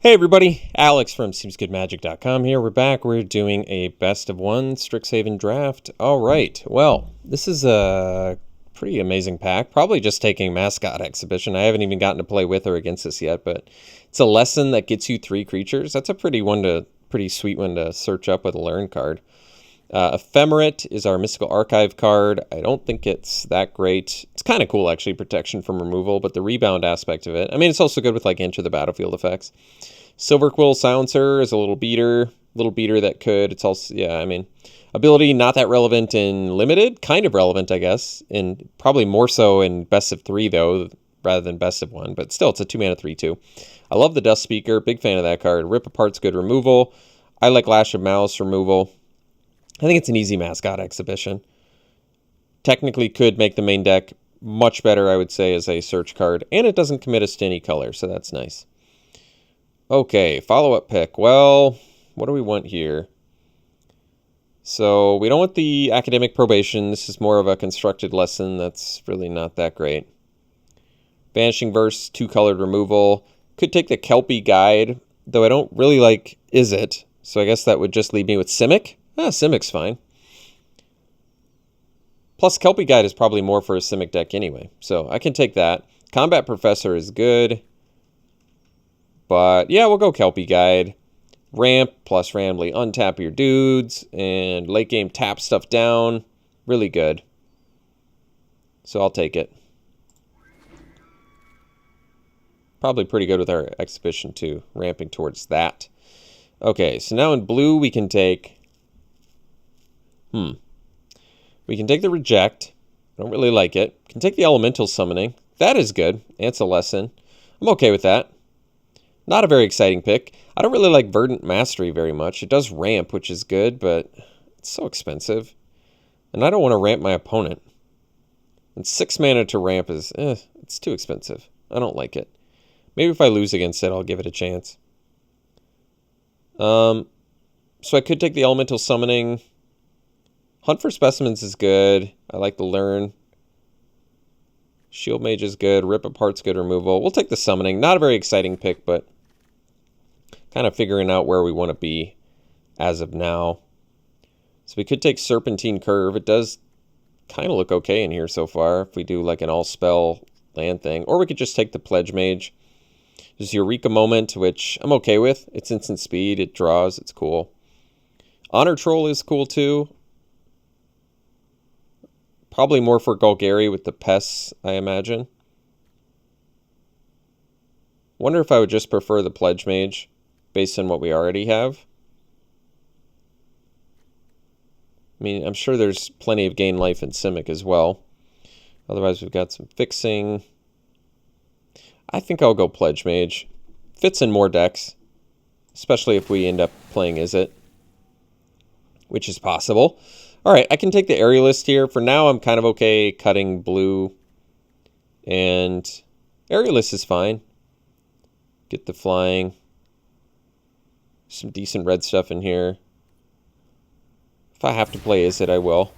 Hey everybody, Alex from SeemsGoodMagic.com here. We're back. We're doing a best of one Strixhaven draft. All right. Well, this is a pretty amazing pack. Probably just taking Mascot Exhibition. I haven't even gotten to play with or against this yet, but it's a lesson that gets you 3 creatures. That's a pretty sweet one to search up with a learn card. Ephemerate is our Mystical Archive card. I don't think it's that great. It's kind of cool, actually, protection from removal, but the rebound aspect of it. I mean, it's also good with, like, enter the battlefield effects. Silverquill Silencer is a little beater that could. It's also, yeah, I mean, ability not that relevant in Limited. Kind of relevant, I guess, and probably more so in Best of 3, though, rather than Best of 1. But still, it's a 2-mana 3/2. I love the Dust Speaker. Big fan of that card. Rip Apart's good removal. I like Lash of Malice removal. I think it's an easy Mascot Exhibition. Technically could make the main deck much better, I would say, as a search card. And it doesn't commit us to any color, so that's nice. Okay, follow-up pick. Well, what do we want here? So we don't want the Academic Probation. This is more of a constructed lesson that's really not that great. Vanishing Verse, 2-colored removal. Could take the Kelpie Guide, though I don't really like Is It. So I guess that would just leave me with Simic. Simic's fine. Plus, Kelpie Guide is probably more for a Simic deck anyway, so I can take that. Combat Professor is good, but yeah, we'll go Kelpie Guide. Ramp plus randomly untap your dudes, and late game tap stuff down. Really good. So I'll take it. Probably pretty good with our Exhibition too, ramping towards that. Okay, so now in blue we can take... We can take the Reject. I don't really like it. Can take the Elemental Summoning. That is good. It's a lesson. I'm okay with that. Not a very exciting pick. I don't really like Verdant Mastery very much. It does ramp, which is good, but it's so expensive. And I don't want to ramp my opponent. And 6 mana to ramp is, it's too expensive. I don't like it. Maybe if I lose against it, I'll give it a chance. So I could take the Elemental Summoning. Hunt for Specimens is good. I like the Learn. Shield Mage is good. Rip Apart's good removal. We'll take the Summoning. Not a very exciting pick, but kind of figuring out where we want to be as of now. So we could take Serpentine Curve. It does kind of look okay in here so far if we do like an all-spell land thing. Or we could just take the Pledge Mage. There's Eureka Moment, which I'm okay with. It's instant speed. It draws. It's cool. Honor Troll is cool too. Probably more for Golgari with the pests, I imagine. Wonder if I would just prefer the Pledge Mage based on what we already have. I mean, I'm sure there's plenty of gain life in Simic as well. Otherwise, we've got some fixing. I think I'll go Pledge Mage. Fits in more decks, especially if we end up playing Is It, which is possible. All right, I can take the Aerialist here. For now, I'm kind of okay cutting blue. And Aerialist is fine. Get the flying. Some decent red stuff in here. If I have to play Is It, I will.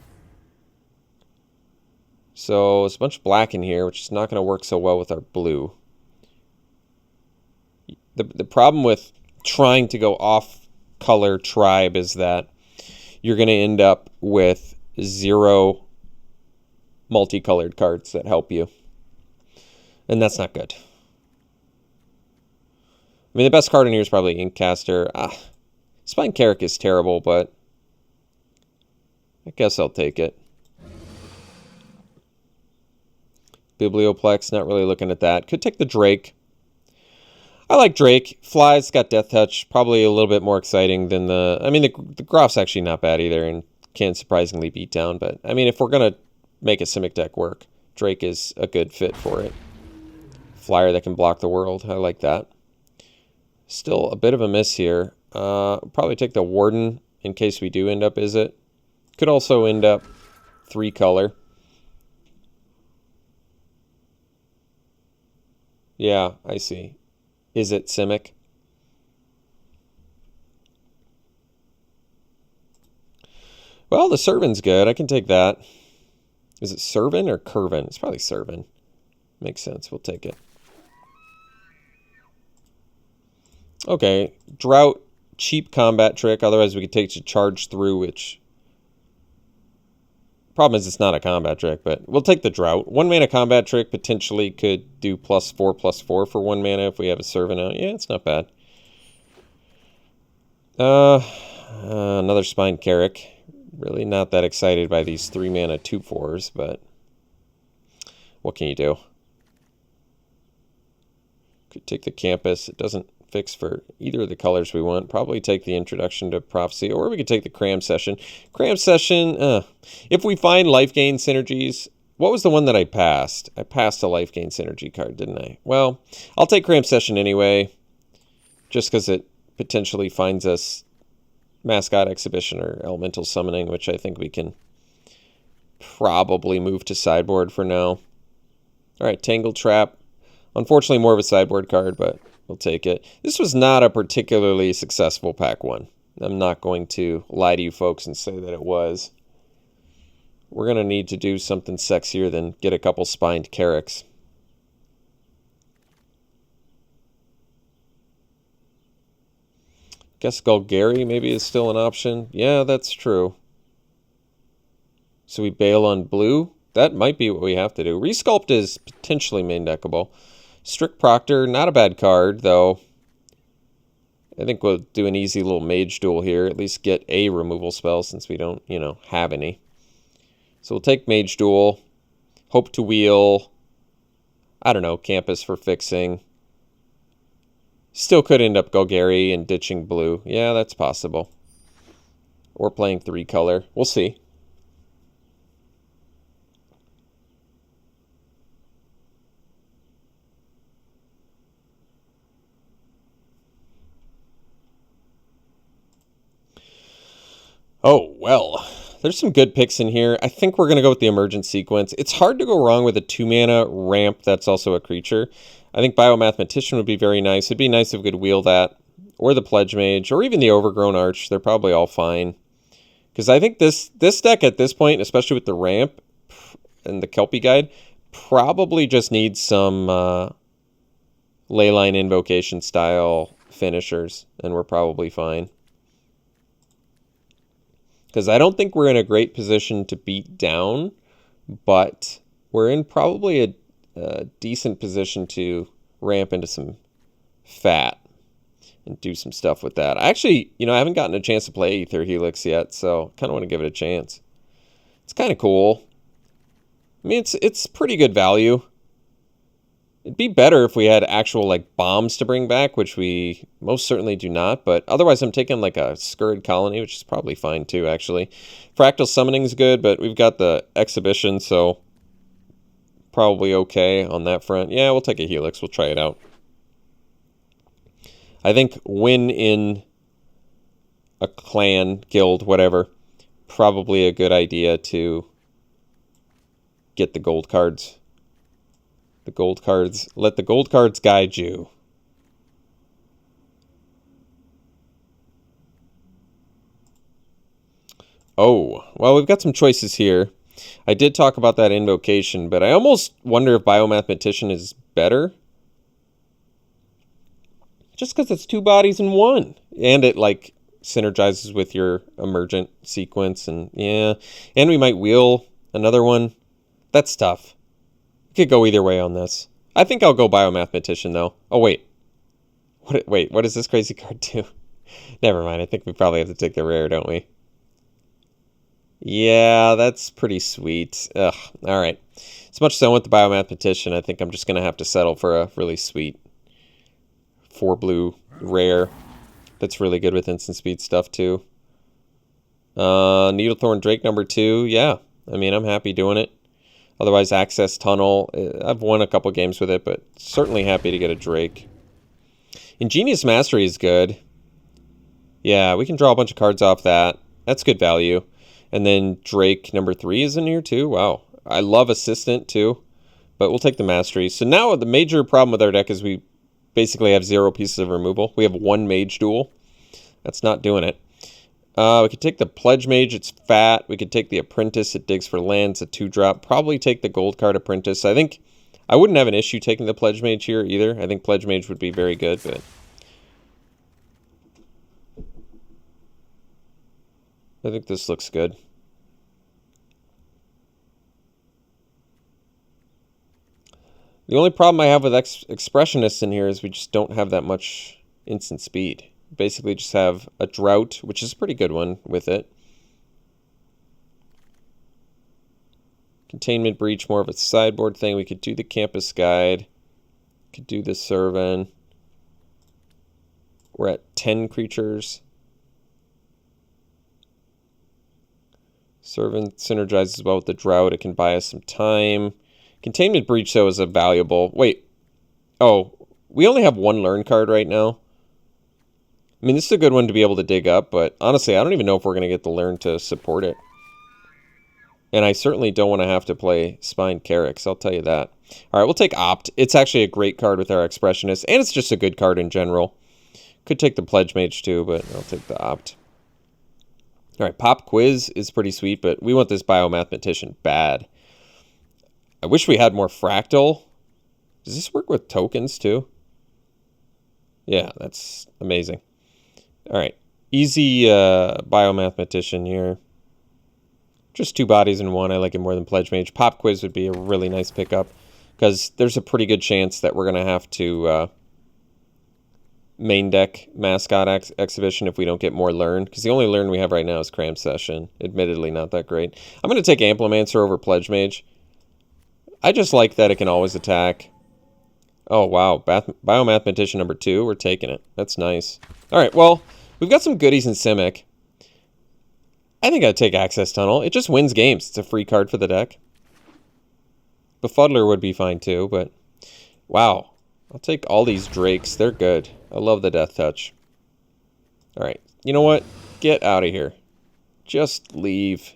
So there's a bunch of black in here, which is not going to work so well with our blue. The problem with trying to go off-color tribe is that you're going to end up with 0 multicolored cards that help you. And that's not good. I mean, the best card in here is probably Inkcaster. Spine Carrick is terrible, but I guess I'll take it. Biblioplex, not really looking at that. Could take the Drake. I like Drake. Flies, got Death Touch. Probably a little bit more exciting than the... I mean, the Grof's actually not bad either and can surprisingly beat down. But, I mean, if we're going to make a Simic deck work, Drake is a good fit for it. Flyer that can block the world. I like that. Still a bit of a miss here. Probably take the Warden in case we do end up Is It. Could also end up 3-color. Yeah, I see. Is it Simic? Well, the Servan's good. I can take that. Is it Servan or Curvin? It's probably Servan. Makes sense. We'll take it. Okay, Drought, cheap combat trick. Otherwise, we could take to charge through, which... Problem is, it's not a combat trick, but we'll take the Drought. 1 mana combat trick potentially could do +4/+4 for 1 mana if we have a Servant out. Yeah, it's not bad. Another Spine Carrick. Really not that excited by these 3 mana 2/4s, but what can you do? Could take the Campus. It doesn't fix for either of the colors we want. Probably take the Introduction to Prophecy, or we could take the Cram Session. Cram Session, if we find life gain synergies, what was the one that I passed? I passed a life gain synergy card, didn't I? Well, I'll take Cram Session anyway, just because it potentially finds us Mascot Exhibition or Elemental Summoning, which I think we can probably move to sideboard for now. All right, Tangle Trap. Unfortunately, more of a sideboard card, but we'll take it. This was not a particularly successful pack 1. I'm not going to lie to you folks and say that it was. We're going to need to do something sexier than get a couple Spined Carricks. Guess Golgari maybe is still an option. Yeah, that's true. So we bail on blue. That might be what we have to do. Resculpt is potentially main deckable. Strict Proctor, not a bad card, though. I think we'll do an easy little mage duel here. At least get a removal spell since we don't, have any. So we'll take mage duel. Hope to wheel. I don't know, Campus for fixing. Still could end up Golgari and ditching blue. Yeah, that's possible. Or playing 3-color. We'll see. Oh, well. There's some good picks in here. I think we're going to go with the Emergent Sequence. It's hard to go wrong with a 2-mana ramp that's also a creature. I think Biomathematician would be very nice. It'd be nice if we could wheel that. Or the Pledge Mage. Or even the Overgrown Arch. They're probably all fine. Because I think this deck at this point, especially with the ramp and the Kelpie Guide, probably just needs some Leyline Invocation style finishers. And we're probably fine. Because I don't think we're in a great position to beat down, but we're in probably a decent position to ramp into some fat and do some stuff with that. I actually, I haven't gotten a chance to play Aether Helix yet, so kind of want to give it a chance. It's kind of cool. I mean, it's pretty good value. It'd be better if we had actual, bombs to bring back, which we most certainly do not. But otherwise, I'm taking, a Scurrid Colony, which is probably fine, too, actually. Fractal Summoning is good, but we've got the Exhibition, so probably okay on that front. Yeah, we'll take a Helix. We'll try it out. I think win in a clan, guild, whatever, probably a good idea to get the gold cards. The gold cards. Let the gold cards guide you. Oh, well, we've got some choices here. I did talk about that invocation, but I almost wonder if Biomathematician is better. Just because it's 2 bodies in 1. And it, synergizes with your Emergent Sequence. And, yeah. And we might wheel another one. That's tough. Could go either way on this. I think I'll go Biomathematician, though. Oh, wait. What does this crazy card do? Never mind. I think we probably have to take the rare, don't we? Yeah, that's pretty sweet. Ugh. All right. As much as I want the Biomathematician, I think I'm just going to have to settle for a really sweet 4-blue rare that's really good with instant speed stuff, too. Needlethorn Drake number 2. Yeah. I mean, I'm happy doing it. Otherwise, Access Tunnel. I've won a couple games with it, but certainly happy to get a Drake. Ingenious Mastery is good. Yeah, we can draw a bunch of cards off that. That's good value. And then Drake number 3 is in here too. Wow. I love Assistant too, but we'll take the Mastery. So now the major problem with our deck is we basically have 0 pieces of removal. We have 1 Mage Duel. That's not doing it. We could take the Pledge Mage, it's fat. We could take the Apprentice, it digs for lands, a 2-drop. Probably take the gold card Apprentice. I think I wouldn't have an issue taking the Pledge Mage here either. I think Pledge Mage would be very good, but I think this looks good. The only problem I have with expressionists in here is we just don't have that much instant speed. Basically just have a drought, which is a pretty good one with it. Containment breach, more of a sideboard thing. We could do the campus guide. Could do the servant. We're at 10 creatures. Servant synergizes well with the drought. It can buy us some time. Containment breach, though, is a valuable... Wait. Oh, we only have one learn card right now. I mean, this is a good one to be able to dig up, but honestly, I don't even know if we're going to get the learn to support it. And I certainly don't want to have to play Spine Carrix, I'll tell you that. All right, we'll take Opt. It's actually a great card with our Expressionist, and it's just a good card in general. Could take the Pledge Mage too, but I'll take the Opt. All right, Pop Quiz is pretty sweet, but we want this Biomathematician bad. I wish we had more Fractal. Does this work with tokens too? Yeah, that's amazing. All right, easy Biomathematician here. Just 2 bodies in 1. I like it more than Pledge Mage. Pop Quiz would be a really nice pickup because there's a pretty good chance that we're going to have to main deck Mascot Exhibition if we don't get more Learn, because the only Learn we have right now is Cram Session. Admittedly, not that great. I'm going to take Amplimancer over Pledge Mage. I just like that it can always attack. Oh, wow. Biomathematician number 2. We're taking it. That's nice. All right, well, we've got some goodies in Simic. I think I'd take Access Tunnel. It just wins games. It's a free card for the deck. Befuddler would be fine too, but... Wow. I'll take all these Drakes. They're good. I love the Death Touch. Alright. You know what? Get out of here. Just leave.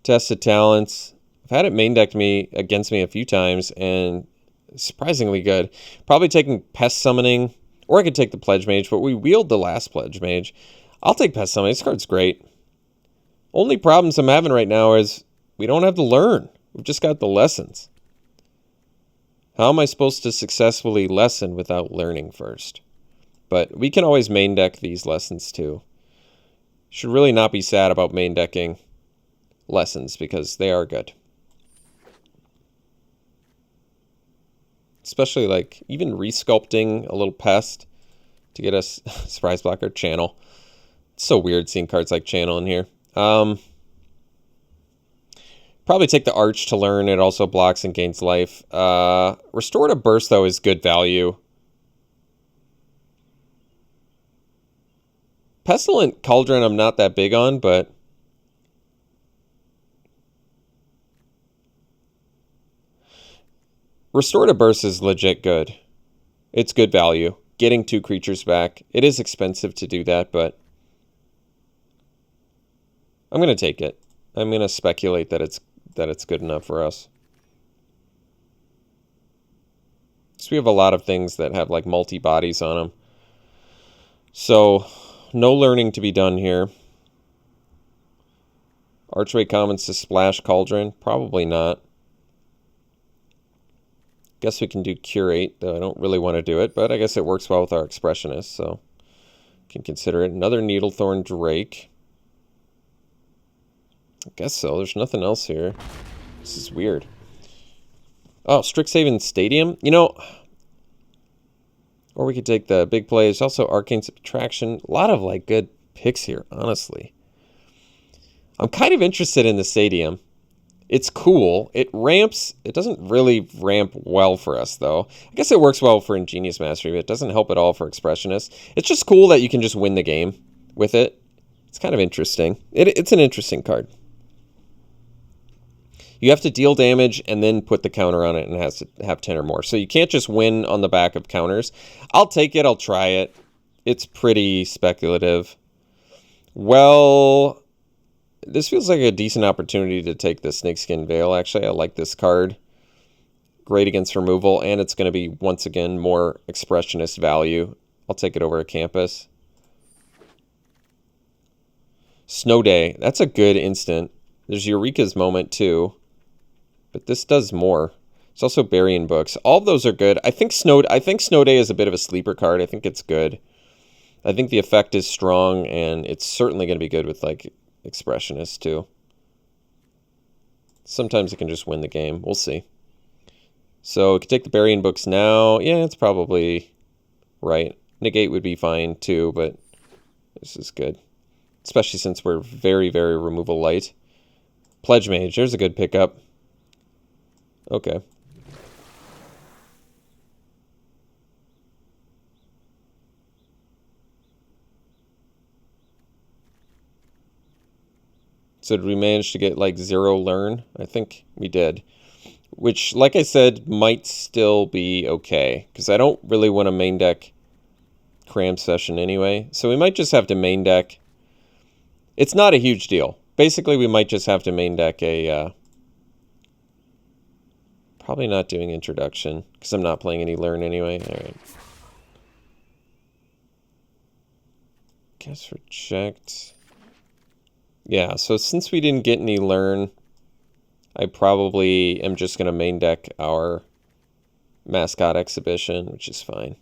Tested Talents. I've had it main decked against me a few times, and surprisingly good. Probably taking Pest Summoning... Or I could take the Pledge Mage, but we wield the last Pledge Mage. I'll take Pest Summoning. This card's great. Only problems I'm having right now is we don't have to learn. We've just got the lessons. How am I supposed to successfully lesson without learning first? But we can always main deck these lessons too. Should really not be sad about main decking lessons because they are good. Especially, like, even resculpting a little pest to get us Surprise Blocker, Channel. It's so weird seeing cards like Channel in here. Probably take the Arch to learn. It also blocks and gains life. Restorative Burst, though, is good value. Pestilent Cauldron I'm not that big on, but... Restorative Burst is legit good. It's good value. Getting 2 creatures back. It is expensive to do that, but I'm going to take it. I'm going to speculate that it's good enough for us. So we have a lot of things that have like multi-bodies on them. So no learning to be done here. Archway Commons to splash Cauldron? Probably not. Guess we can do Curate, though I don't really want to do it, but I guess it works well with our Expressionist, so can consider it. Another Needlethorn Drake. I guess so. There's nothing else here. This is weird. Oh, Strixhaven Stadium? You know, or we could take the big plays. Also, Arcane Subtraction. A lot of, like, good picks here, honestly. I'm kind of interested in the Stadium. It's cool. It ramps. It doesn't really ramp well for us, though. I guess it works well for Ingenious Mastery, but it doesn't help at all for Expressionist. It's just cool that you can just win the game with it. It's kind of interesting. It's an interesting card. You have to deal damage and then put the counter on it, and it has to have 10 or more. So you can't just win on the back of counters. I'll take it. I'll try it. It's pretty speculative. Well... This feels like a decent opportunity to take the Snakeskin Veil, actually. I like this card. Great against removal, and it's going to be, once again, more Expressionist value. I'll take it over a Campus. Snow Day. That's a good instant. There's Eureka's Moment, too. But this does more. There's also Burying Books. All of those are good. I think Snow Day is a bit of a sleeper card. I think it's good. I think the effect is strong, and it's certainly going to be good with, like, Expressionist, too. Sometimes it can just win the game. We'll see. So, we could take the Burying Books now. Yeah, it's probably right. Negate would be fine, too, but this is good. Especially since we're very, very removal light. Pledge Mage, there's a good pickup. Okay. So did we manage to get like 0 learn? I think we did. Which, like I said, might still be okay. Because I don't really want to main deck Cram Session anyway. So we might just have to main deck. It's not a huge deal. Basically, we might just have to main deck a... probably not doing Introduction. Because I'm not playing any learn anyway. Alright. Guess reject. Yeah, so since we didn't get any learn, I probably am just going to main deck our Mascot Exhibition, which is fine.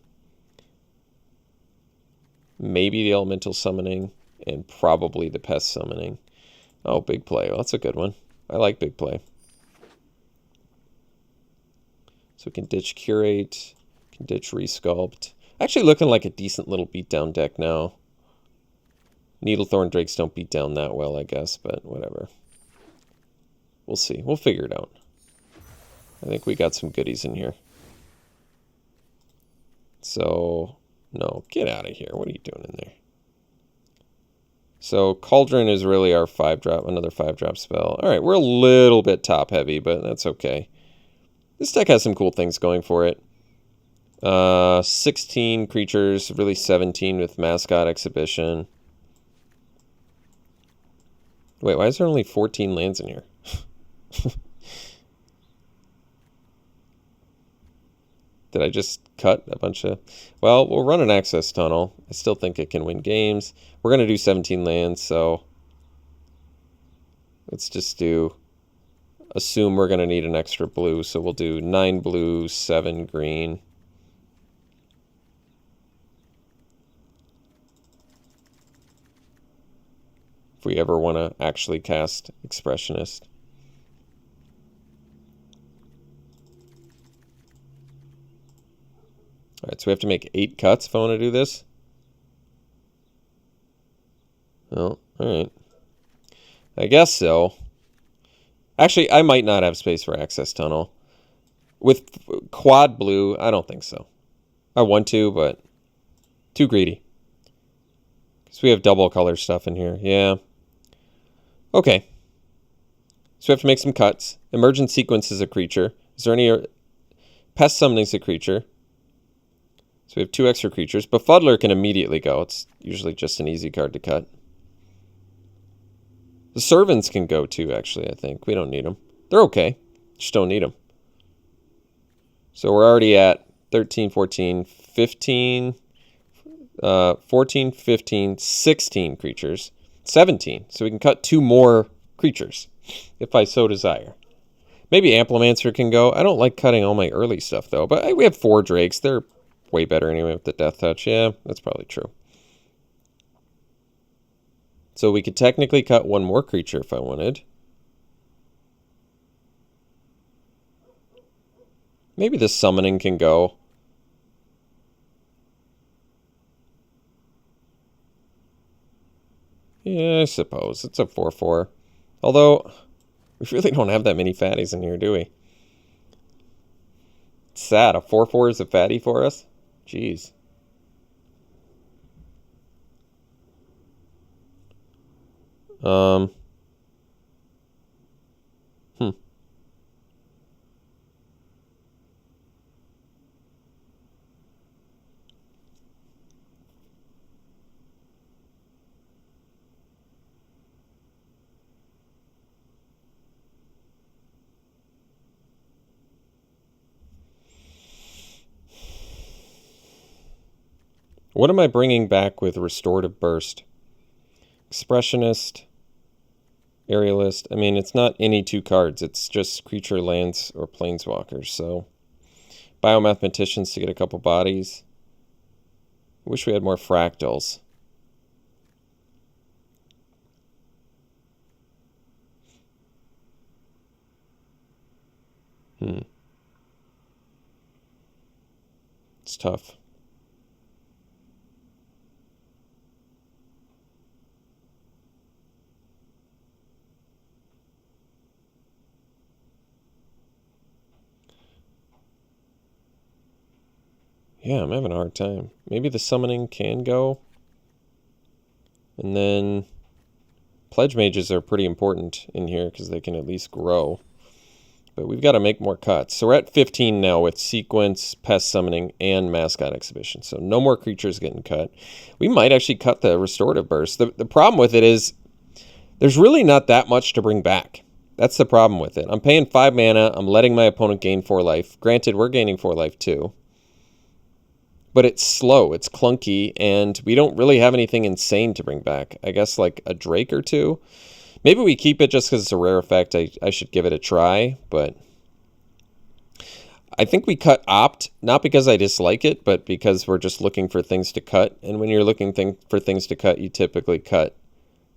Maybe the Elemental Summoning, and probably the Pest Summoning. Oh, big play. Well, that's a good one. I like big play. So we can ditch Curate, can ditch Resculpt. Actually looking like a decent little beatdown deck now. Needlethorn Drakes don't beat down that well, I guess, but whatever. We'll see. We'll figure it out. I think we got some goodies in here. So, no, get out of here. What are you doing in there? So, Cauldron is really our 5-drop, another 5-drop spell. Alright, we're a little bit top-heavy, but that's okay. This deck has some cool things going for it. 16 creatures, really 17 with Mascot Exhibition. Wait, why is there only 14 lands in here? Did I just cut a bunch of... Well, we'll run an Access Tunnel. I still think it can win games. We're going to do 17 lands, so... let's just do... assume we're going to need an extra blue, so we'll do 9 blue, 7 green. If we ever want to actually cast Expressionist. Alright, so we have to make 8 cuts if I want to do this. Well, alright. I guess so. Actually, I might not have space for Access Tunnel. With quad blue, I don't think so. I want to, but too greedy. Because we have double color stuff in here. Yeah. Okay. So we have to make some cuts. Emergent Sequence is a creature. Is there any... Pest Summoning is a creature. So we have 2 extra creatures. Befuddler can immediately go. It's usually just an easy card to cut. The Servants can go too, actually, I think. We don't need them. They're okay. Just don't need them. So we're already at 13, 14, 15, 14, 15, 16 creatures. 17. So we can cut 2 more creatures, if I so desire. Maybe Amplimancer can go. I don't like cutting all my early stuff, though. But we have 4 Drakes. They're way better anyway with the Death Touch. Yeah, that's probably true. So we could technically cut 1 more creature if I wanted. Maybe the Summoning can go. Yeah, I suppose. It's a 4/4. Although, we really don't have that many fatties in here, do we? It's sad. A 4/4 is a fatty for us? Jeez. What am I bringing back with Restorative Burst? Expressionist, Aerialist. I mean, it's not any 2 cards. It's just creature, lands, or planeswalkers. So, Biomathematicians to get a couple bodies. Wish we had more fractals. It's tough. Yeah, I'm having a hard time. Maybe the summoning can go. And then pledge mages are pretty important in here because they can at least grow. But we've got to make more cuts. So we're at 15 now with sequence, pest summoning, and mascot exhibition. So no more creatures getting cut. We might actually cut the restorative burst. The problem with it is there's really not that much to bring back. That's the problem with it. I'm paying 5 mana. I'm letting my opponent gain 4 life. Granted, we're gaining 4 life too. But it's slow, it's clunky, and we don't really have anything insane to bring back. I guess like a Drake or 2. Maybe we keep it just because it's a rare effect. I should give it a try, but I think we cut Opt, not because I dislike it, but because we're just looking for things to cut. And when you're looking for things to cut, you typically cut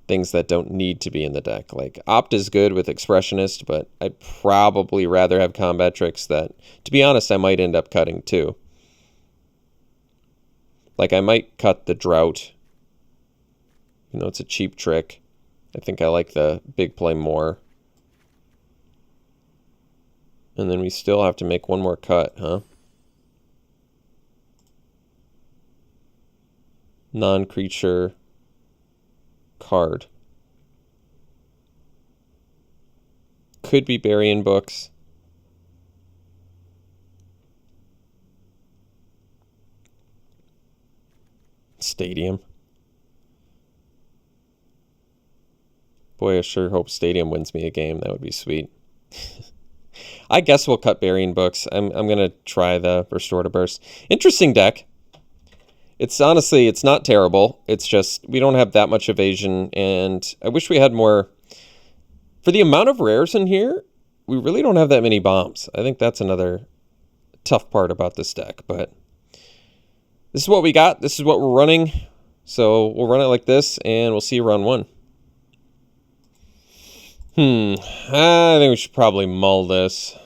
things that don't need to be in the deck. Like Opt is good with Expressionist, but I'd probably rather have combat tricks that, to be honest, I might end up cutting too. Like I might cut the Drought. You know, it's a cheap trick. I think I like the big play more. And then we still have to make one more cut, huh? Non-creature card. Could be Burying Books. Stadium. Boy, I sure hope Stadium wins me a game. That would be sweet. I guess we'll cut Burying Books. I'm going to try the Restorative Burst. Interesting deck. It's honestly, it's not terrible. It's just we don't have that much evasion, and I wish we had more. For the amount of rares in here, we really don't have that many bombs. I think that's another tough part about this deck, but this is what we got. This is what we're running. So we'll run it like this, and we'll see you round 1. I think we should probably mull this.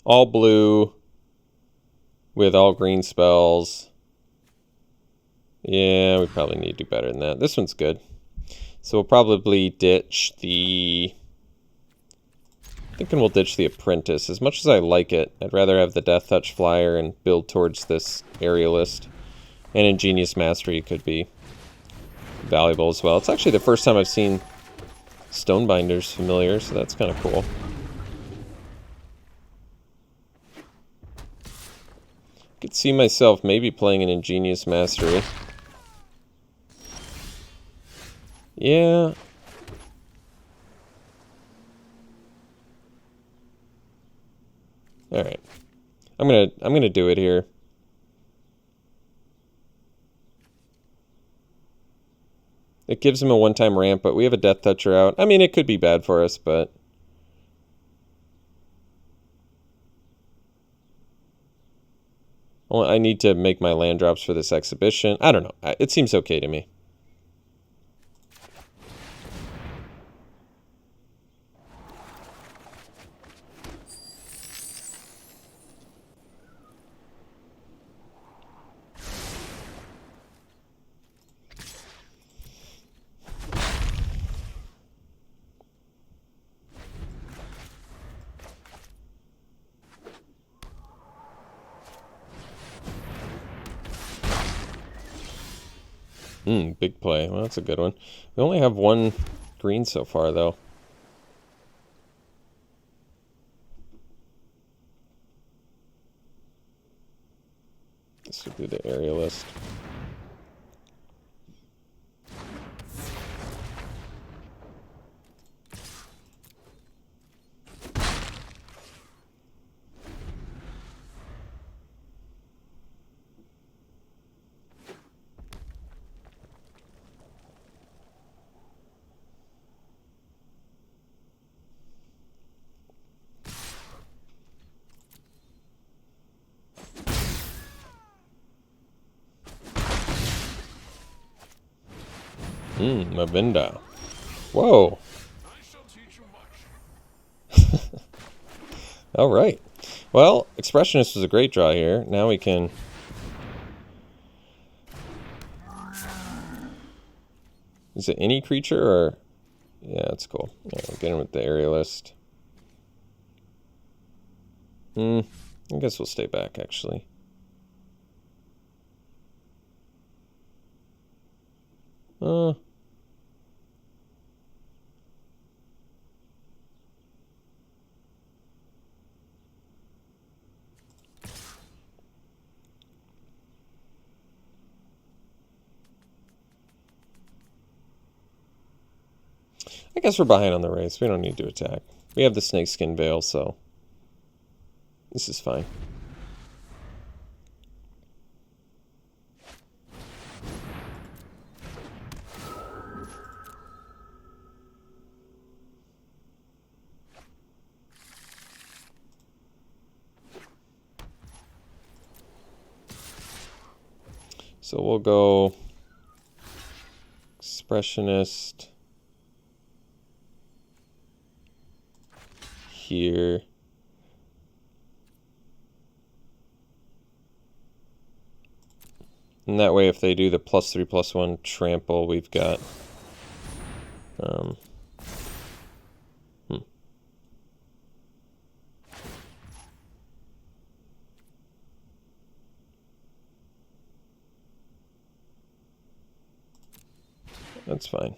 All blue with all green spells. Yeah, we probably need to do better than that. This one's good. So we'll probably ditch the... Thinking we'll ditch the Apprentice. As much as I like it, I'd rather have the Death Touch Flyer and build towards this Aerialist. And Ingenious Mastery could be valuable as well. It's actually the first time I've seen Stonebinder's familiar, so that's kind of cool. I could see myself maybe playing an Ingenious Mastery. Yeah. All right. I'm gonna do it here. It gives him a one-time ramp, but we have a Death Toucher out. I mean, it could be bad for us, but... Well, I need to make my land drops for this exhibition. I don't know. It seems okay to me. Big play. Well, that's a good one. We only have one green so far, though. This would be the Aerialist. Mavinda. Whoa. All right. Well, Expressionist was a great draw here. Now we can... Is it any creature or... Yeah, that's cool. Yeah, we'll get him with the Aerialist. I guess we'll stay back, actually. I guess we're behind on the race. We don't need to attack. We have the Snakeskin Veil, so this is fine. So we'll go Expressionist here. And that way, if they do the +3/+1 trample, we've got that's fine.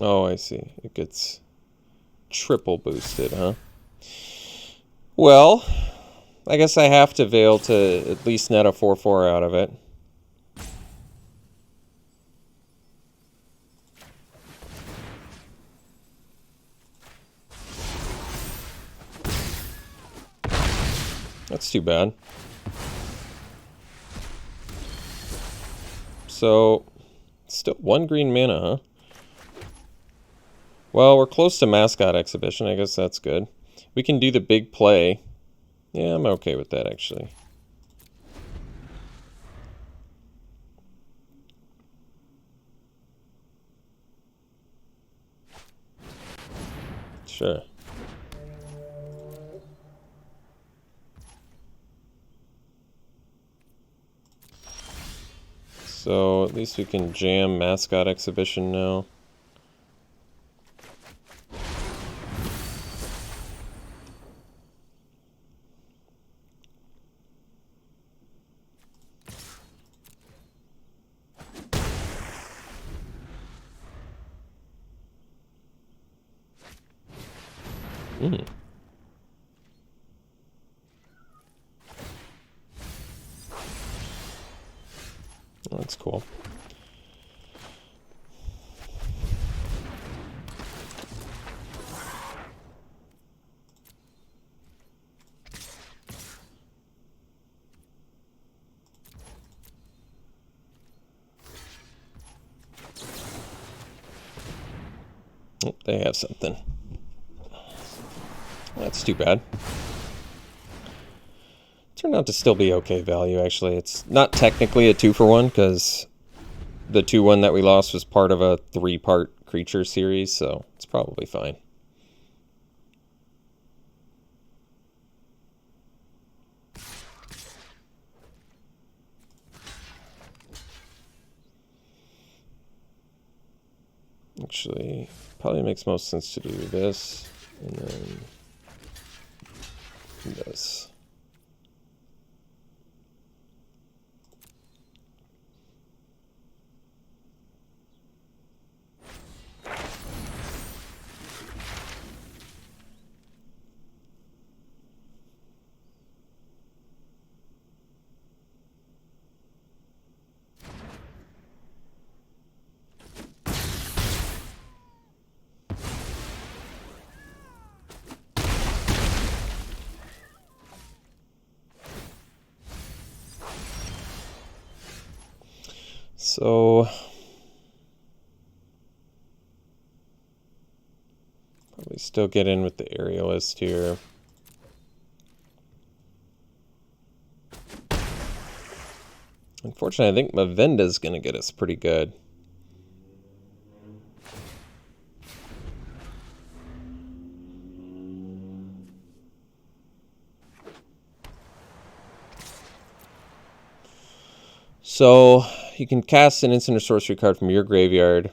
Oh, I see. It gets triple boosted, huh? Well, I guess I have to Veil to at least net a 4/4 out of it. That's too bad. So, still 1 green mana, huh? Well, we're close to Mascot Exhibition. I guess that's good. We can do the big play. Yeah, I'm okay with that, actually. Sure. So, at least we can jam Mascot Exhibition now. That's cool. Oh, they have something. That's too bad. Turned out to still be okay value, actually. It's not technically a 2-for-1, because the 2/1 that we lost was part of a 3-part creature series, so it's probably fine. Actually, probably makes most sense to do this, and then this. So, probably Still get in with the aerialist here. Unfortunately, I think Mavenda's going to get us pretty good. So, you can cast an instant or sorcery card from your graveyard.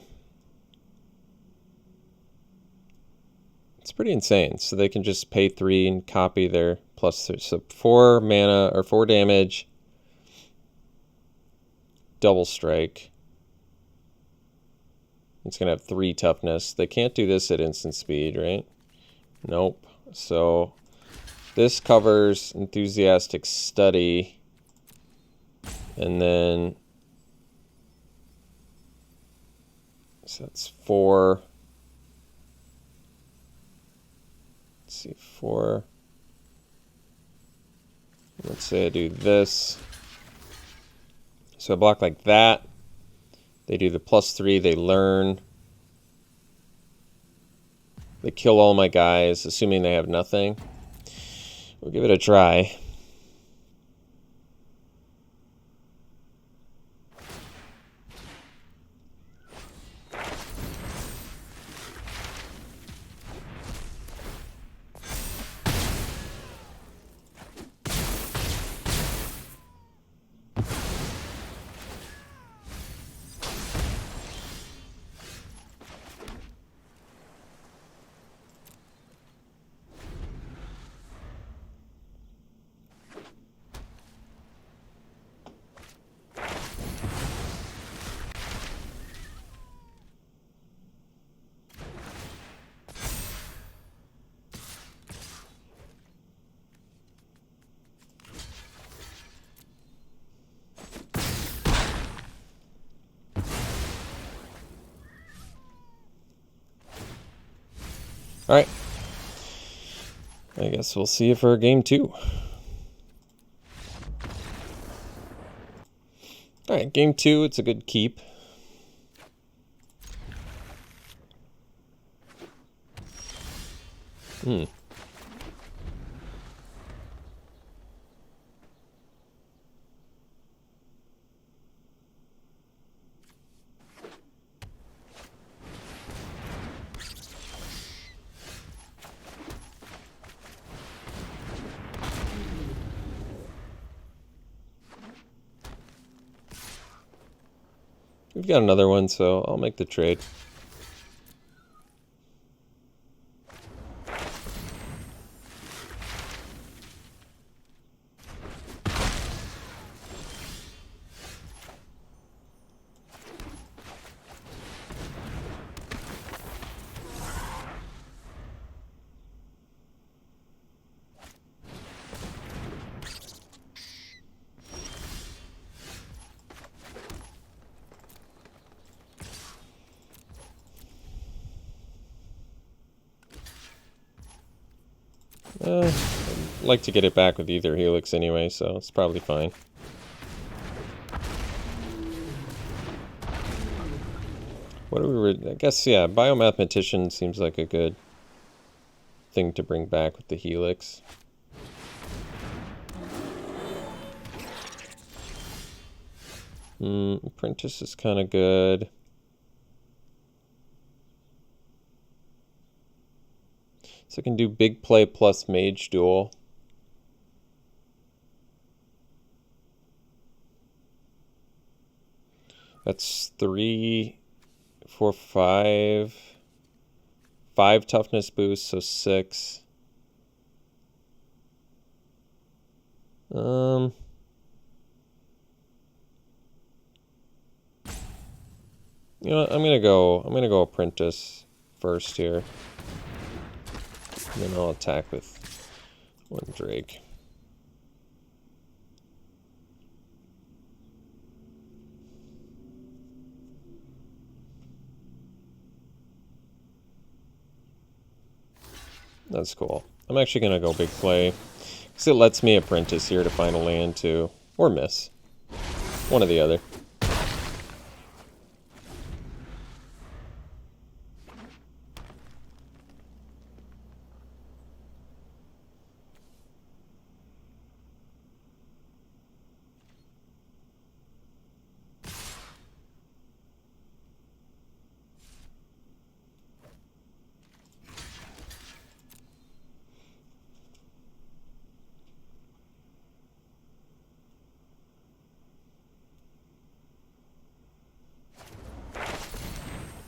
It's pretty insane. So they can just pay 3 and copy their +3. So 4 mana, or 4 damage. Double strike. It's going to have 3 toughness. They can't do this at instant speed, right? Nope. So this covers Enthusiastic Study. And then, so that's 4. Let's see, 4. Let's say I do this. So I block like that. They do the +3, they learn. They kill all my guys, assuming they have nothing. We'll give it a try. All right. I guess we'll see you for game 2. All right, game 2, it's a good keep. We've got another one, so I'll make the trade. I'd like to get it back with either Helix anyway, so it's probably fine. What do we... I guess, yeah, Biomathematician seems like a good thing to bring back with the Helix. Apprentice is kind of good. So I can do big play plus mage duel. That's 3, 4, 5. 5 toughness boost, so 6. You know what? I'm gonna go apprentice first here. And then I'll attack with 1 Drake. That's cool. I'm actually going to go big play, because it lets me apprentice here to find a land too. Or miss. One or the other.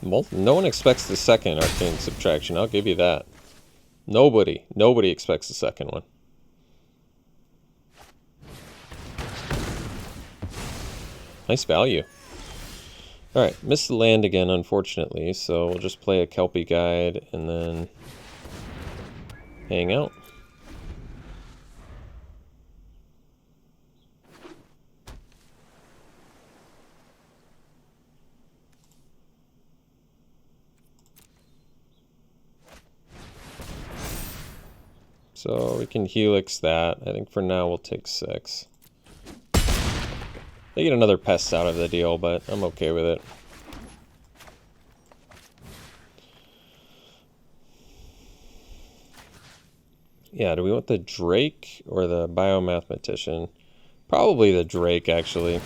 No one expects the second Arcane Subtraction, I'll give you that. Nobody expects the second one. Nice value. Alright, missed the land again, unfortunately, so we'll just play a Kelpie Guide and then hang out. So we can Helix that. I think for now we'll take 6. They get another pest out of the deal, but I'm okay with it. Yeah, do we want the Drake or the Biomathematician? Probably the Drake, actually.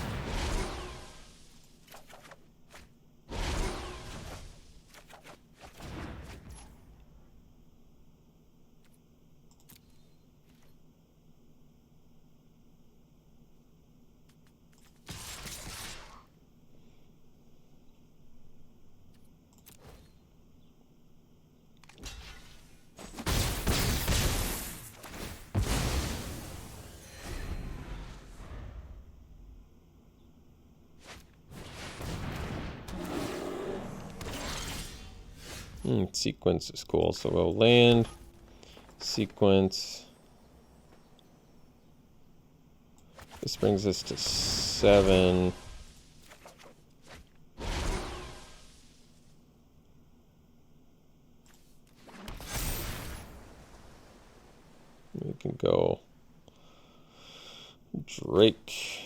Sequence is cool, so we'll land, sequence. This brings us to 7. We can go Drake.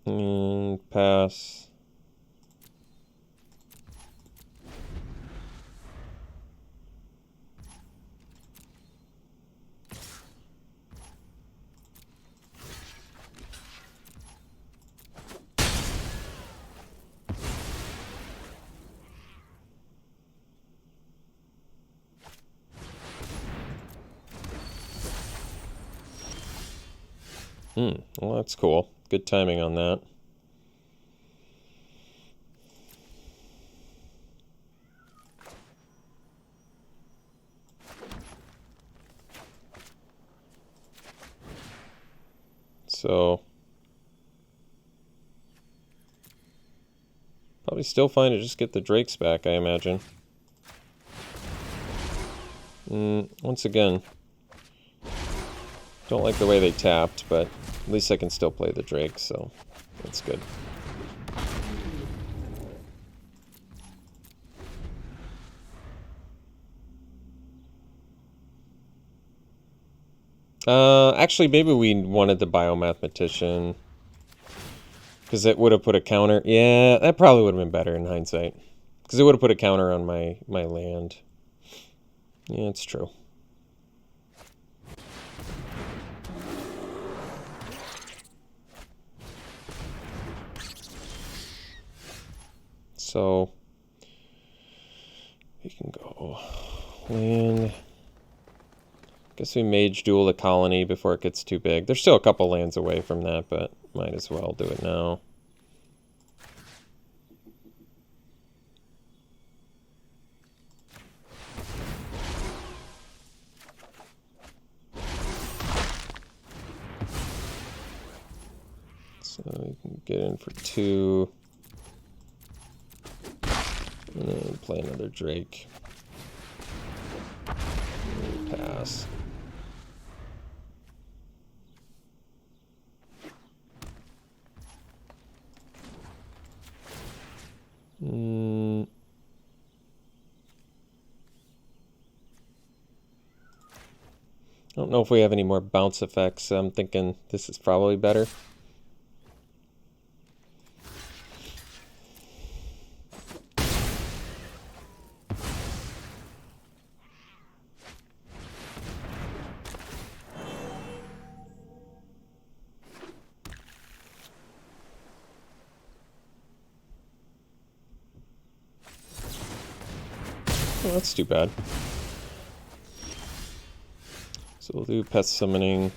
And pass. Well, that's cool. Good timing on that. So probably still fine to just get the Drakes back, I imagine. Once again, don't like the way they tapped, but at least I can still play the Drake, so that's good. Actually, maybe we wanted the Biomathematician, because it would have put a counter. Yeah, that probably would have been better in hindsight, because it would have put a counter on my land. Yeah, it's true. So we can go land. Guess we mage duel the colony before it gets too big. There's still a couple lands away from that, but might as well do it now. So we can get in for 2. And then play another Drake. And pass. I don't know if we have any more bounce effects, so I'm thinking this is probably better. Oh, that's too bad. So we'll do pest summoning.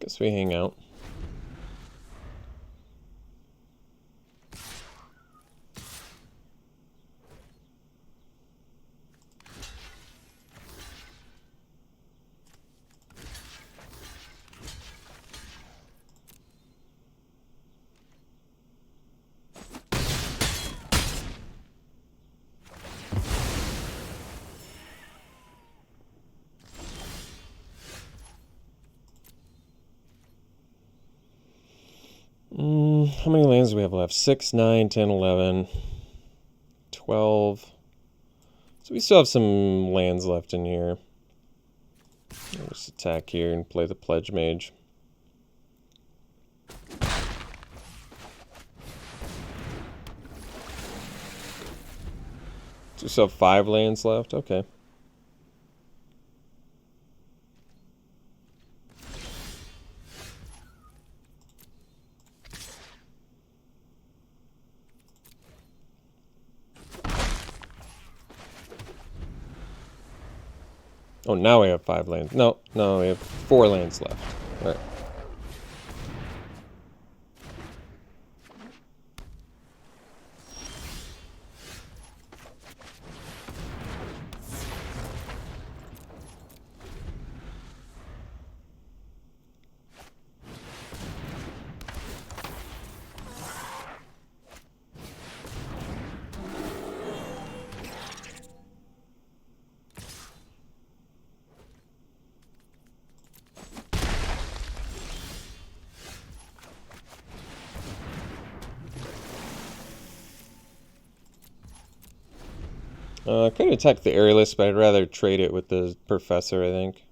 Guess we hang out. How many lands do we have left? 6, 9, 10, 11, 12. So we still have some lands left in here. I'll just attack here and play the Pledge Mage. So we still have 5 lands left? Okay. Oh, now we have 5 lands. No, we have 4 lands left. All right. I could attack the aerialist, but I'd rather trade it with the professor, I think.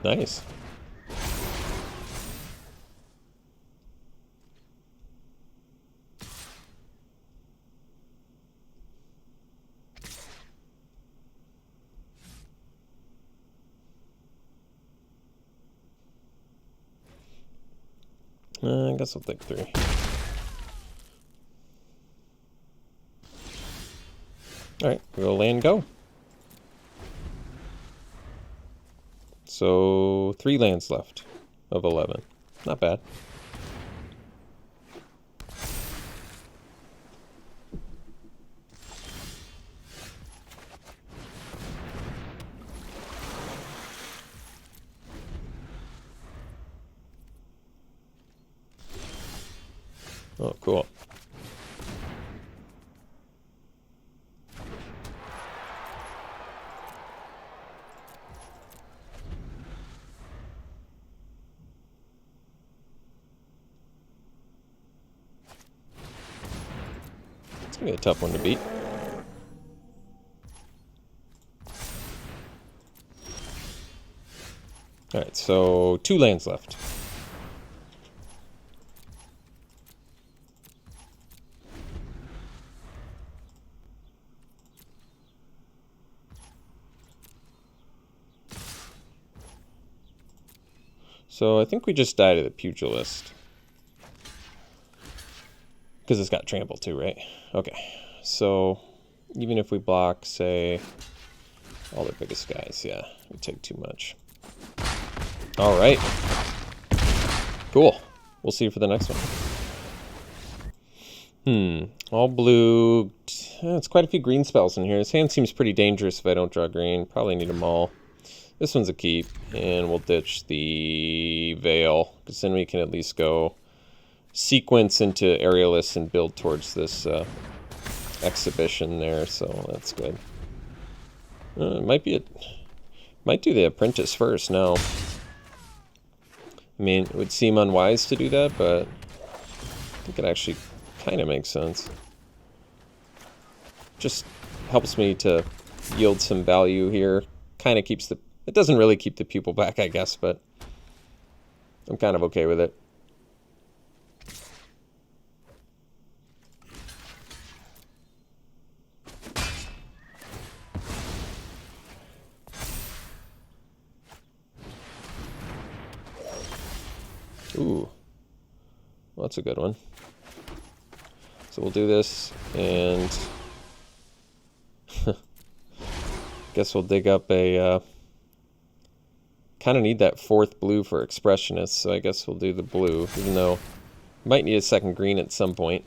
Nice. I guess I'll take 3. Alright, we'll land go. So 3 lands left of 11. Not bad. Oh, cool. It's gonna be a tough one to beat. Alright, so 2 lands left. So I think we just die to the Pugilist. Because it's got trample too, right? Okay, so even if we block, say, all the biggest guys, yeah, we take too much. All right. Cool. We'll see you for the next one. All blue, it's quite a few green spells in here. His hand seems pretty dangerous if I don't draw green. Probably need them all. This one's a keep, and we'll ditch the Veil, because then we can at least go sequence into Aerialist and build towards this exhibition there, so that's good. It might be might do the Apprentice first now. I mean, it would seem unwise to do that, but I think it actually kind of makes sense. Just helps me to yield some value here. Kind of keeps it doesn't really keep the pupil back, I guess, but I'm kind of okay with it. Ooh, well, that's a good one. So we'll do this, and guess we'll dig up a, kind of need that fourth blue for Expressionist, so I guess we'll do the blue, even though might need a second green at some point.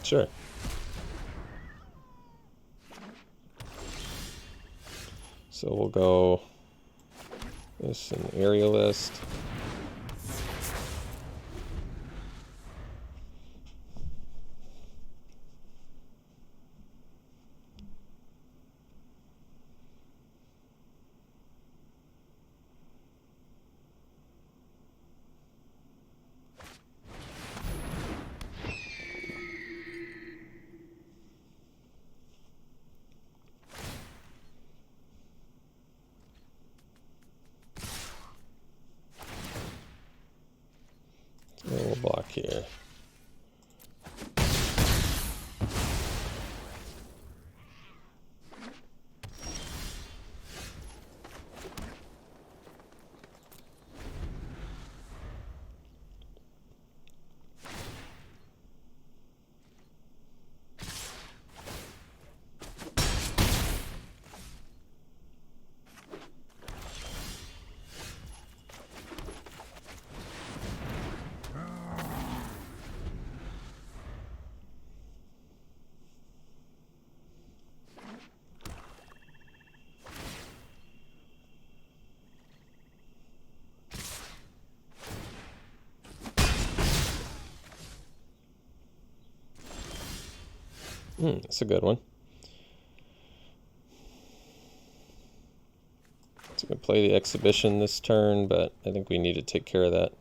Sure. So we'll go this in Aerialist. We'll block here. That's a good one. So we can play the Exhibition this turn, but I think we need to take care of that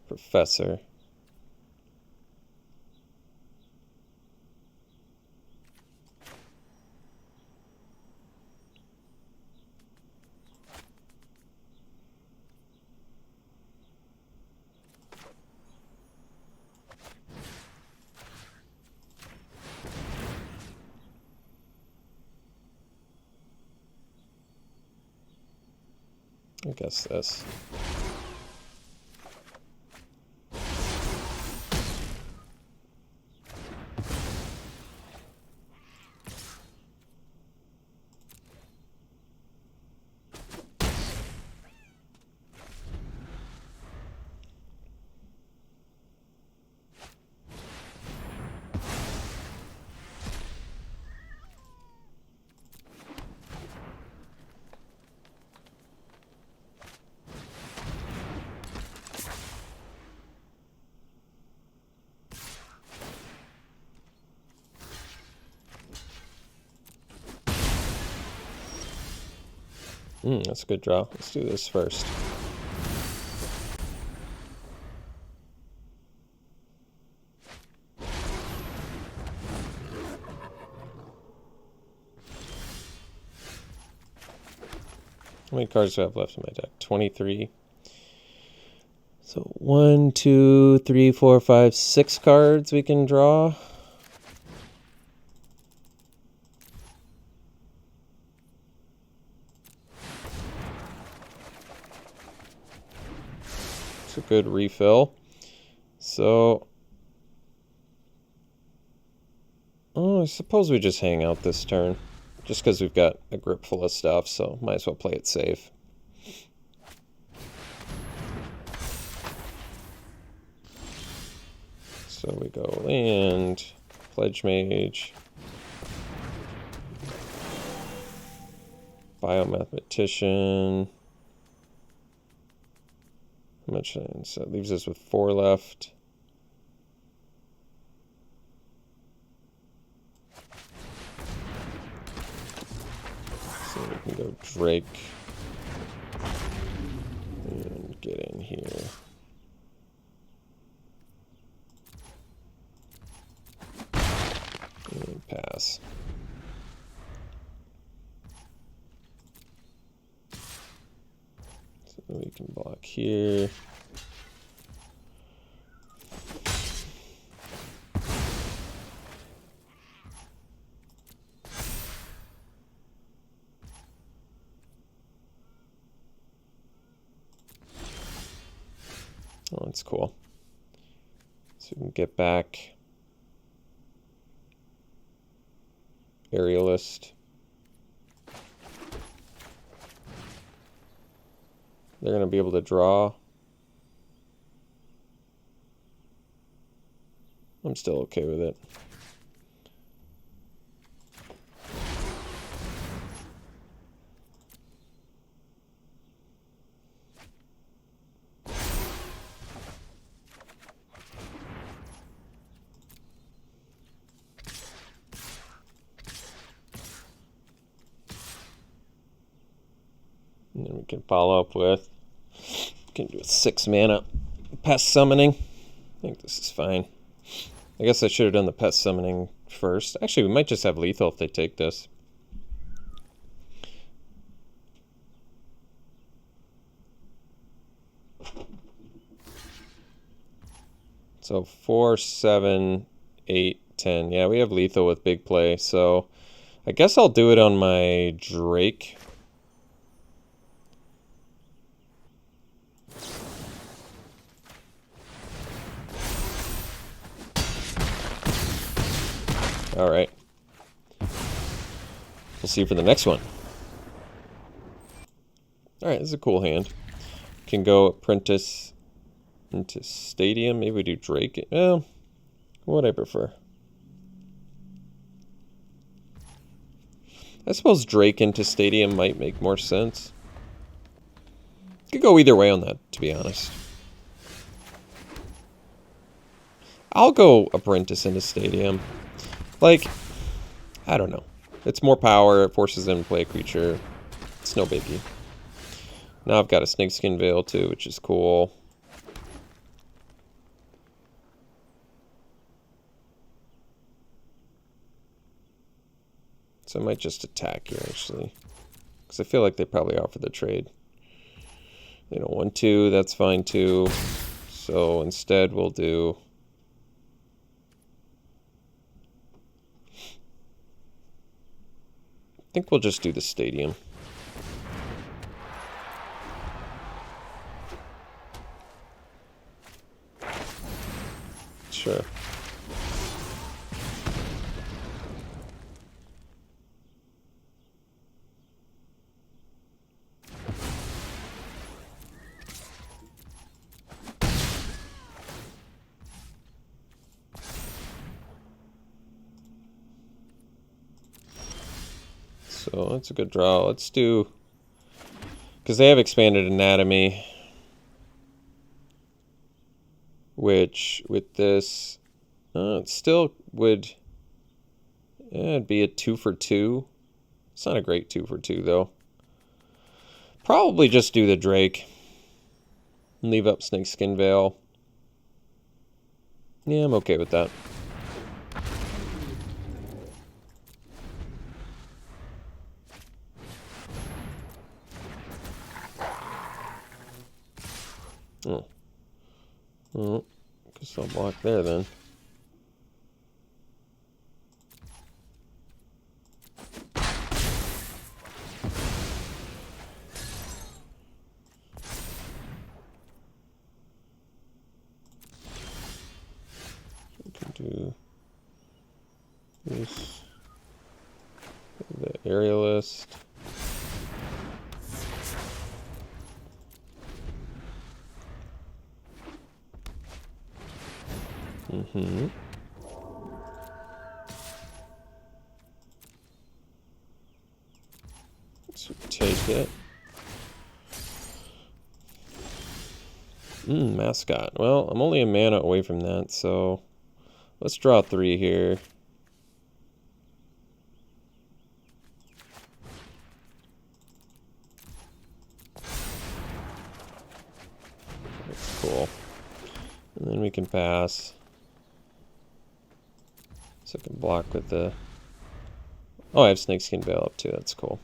Professor. I guess this. That's a good draw. Let's do this first. How many cards do I have left in my deck? 23. So 1, 2, 3, 4, 5, 6 cards we can draw. It's a good refill. So, I suppose we just hang out this turn. Just because we've got a grip full of stuff, so might as well play it safe. So we go land, Pledge Mage, Biomathematician. How much? So that leaves us with 4 left. So we can go Drake and get in here. And pass. So we can block here. Oh, that's cool. So we can get back Aerialist. They're going to be able to draw. I'm still okay with it. And then we can follow up with, we can do a 6 mana pest summoning. I think this is fine. I guess I should have done the pest summoning first. Actually, we might just have lethal if they take this. So 4, 7, 8, 10. Yeah, we have lethal with big play. So I guess I'll do it on my Drake. All right. We'll see you for the next one. All right, this is a cool hand. Can go Apprentice into Stadium. Maybe we do Drake. Well, what I prefer. I suppose Drake into Stadium might make more sense. Could go either way on that, to be honest. I'll go Apprentice into Stadium. Like, I don't know. It's more power. It forces them to play a creature. It's no biggie. Now I've got a Snakeskin Veil too, which is cool. So I might just attack here, actually. Because I feel like they probably offer the trade. They don't want to. That's fine, too. So instead, we'll do... I think we'll just do the Stadium. Sure. So that's a good draw. Let's do... Because they have expanded anatomy. Which, with this... it still would... it'd be a 2 for 2. It's not a great 2 for 2, though. Probably just do the Drake. Leave up Snakeskin Veil. Yeah, I'm okay with that. Oh. Well, guess I'll block there then. these. The aerialist. Mm-hmm. So take it. Mascot. Well, I'm only a mana away from that, so let's draw 3 here. That's cool. And then we can pass. So I can block with the... Oh, I have Snakeskin Veil up too. That's cool.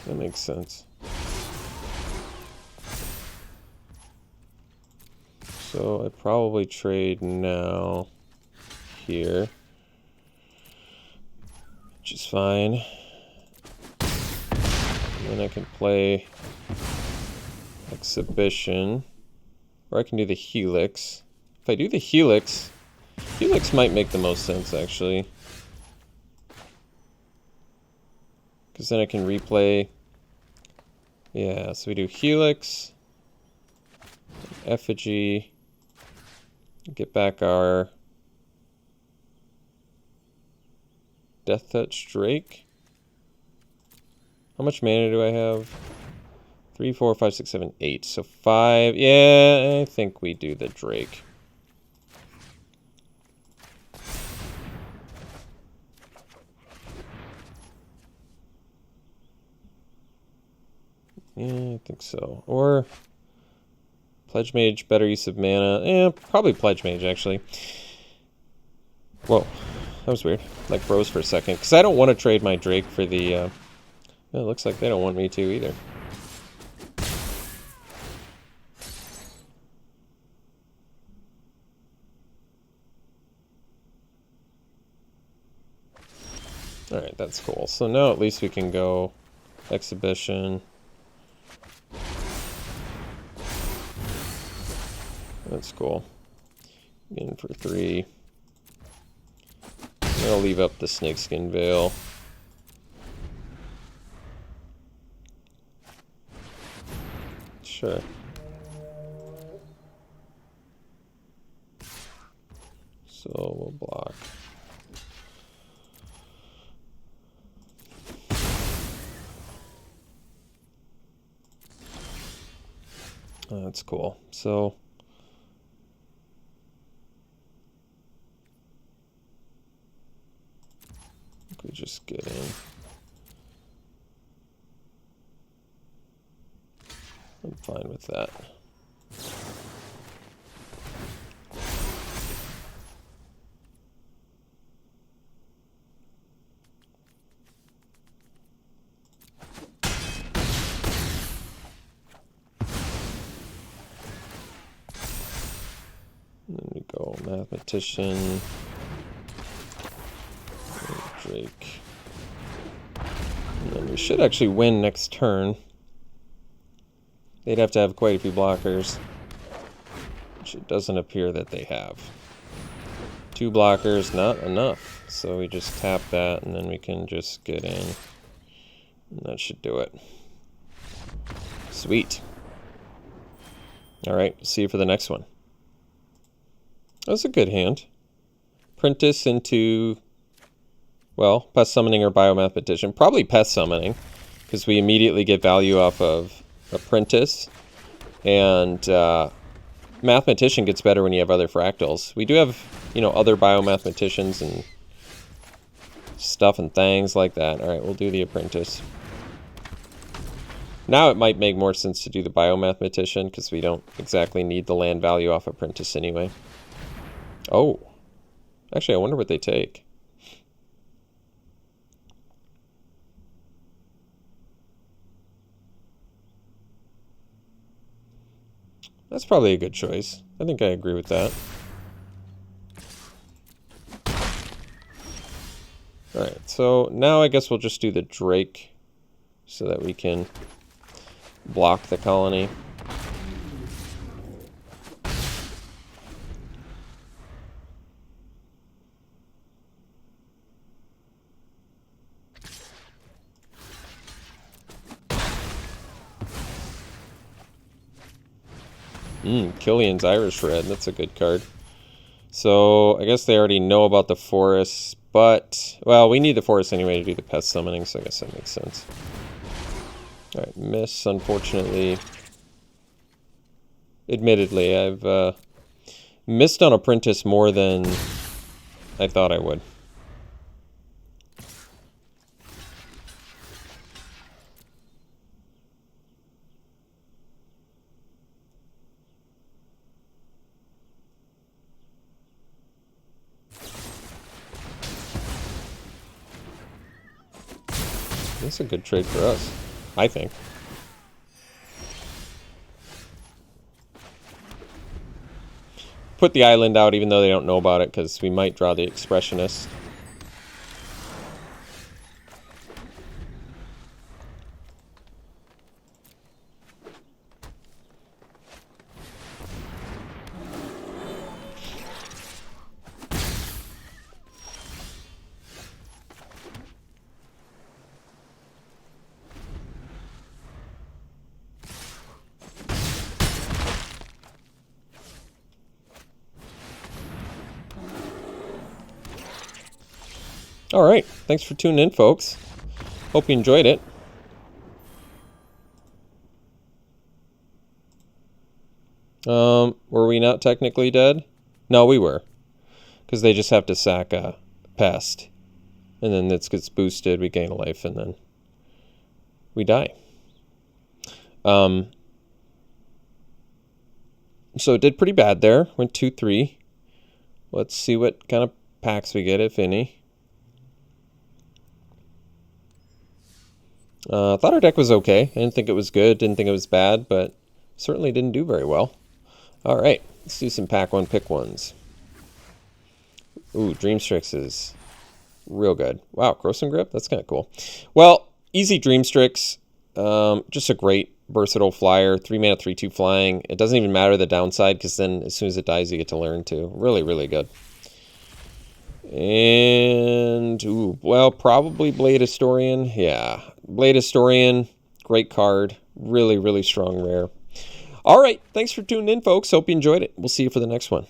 That makes sense. So I probably trade now here, which is fine. And then I can play Exhibition, or I can do the Helix. If I do the Helix, Helix might make the most sense actually, because then I can replay. Yeah, so we do Helix, Effigy, get back our Death Touch Drake. How much mana do I have? 3, 4, 5, 6, 7, 8. So 5. Yeah, I think we do the Drake. Yeah, I think so. Or Pledge Mage, better use of mana. Eh, probably Pledge Mage, actually. Whoa, that was weird. Like, froze for a second. Because I don't want to trade my Drake for the... it looks like they don't want me to either. Alright, that's cool. So now at least we can go Exhibition. That's cool. In for 3. I'll leave up the Snakeskin Veil. Sure. So we'll block. Oh, that's cool. So we just get in. I'm fine with that. And then we go Mathematician, Drake. And then we should actually win next turn. They'd have to have quite a few blockers, which it doesn't appear that they have. 2 blockers, not enough. So we just tap that, and then we can just get in. And that should do it. Sweet. Alright, see you for the next one. That was a good hand. Prentice into, well, Pest Summoning or Biomathematician. Probably Pest Summoning, because we immediately get value off of Apprentice, and Mathematician gets better when you have other fractals. We do have, you know, other Biomathematicians and stuff and things like that. Alright, we'll do the Apprentice. Now it might make more sense to do the Biomathematician, because we don't exactly need the land value off Apprentice anyway. Oh. Actually, I wonder what they take. That's probably a good choice. I think I agree with that. Alright, so now I guess we'll just do the Drake so that we can block the colony. Killian's Irish Red. That's a good card. So I guess they already know about the forest, but, well, we need the forest anyway to do the pest summoning, so I guess that makes sense. Alright, miss, unfortunately. Admittedly, I've missed on Apprentice more than I thought I would. That's a good trade for us, I think. Put the island out even though they don't know about it, because we might draw the Expressionist. Alright, thanks for tuning in, folks. Hope you enjoyed it. Were we not technically dead? No, we were. Because they just have to sack a pest. And then this gets boosted, we gain a life, and then we die. So it did pretty bad there. Went 2-3. Let's see what kind of packs we get, if any. Thought our deck was okay. I didn't think it was good, didn't think it was bad, but certainly didn't do very well. Alright, let's do some pack one, pick ones. Ooh, Dream Strix is real good. Wow, Croson Grip? That's kind of cool. Well, easy Dream Strix. Just a great versatile flyer. 3 mana, 3/2 flying. It doesn't even matter the downside, because then as soon as it dies, you get to learn to. Really, really good. And, ooh, well, probably Blade Historian. Yeah, Blade Historian, great card. Really, really strong rare. All right, thanks for tuning in, folks. Hope you enjoyed it. We'll see you for the next one.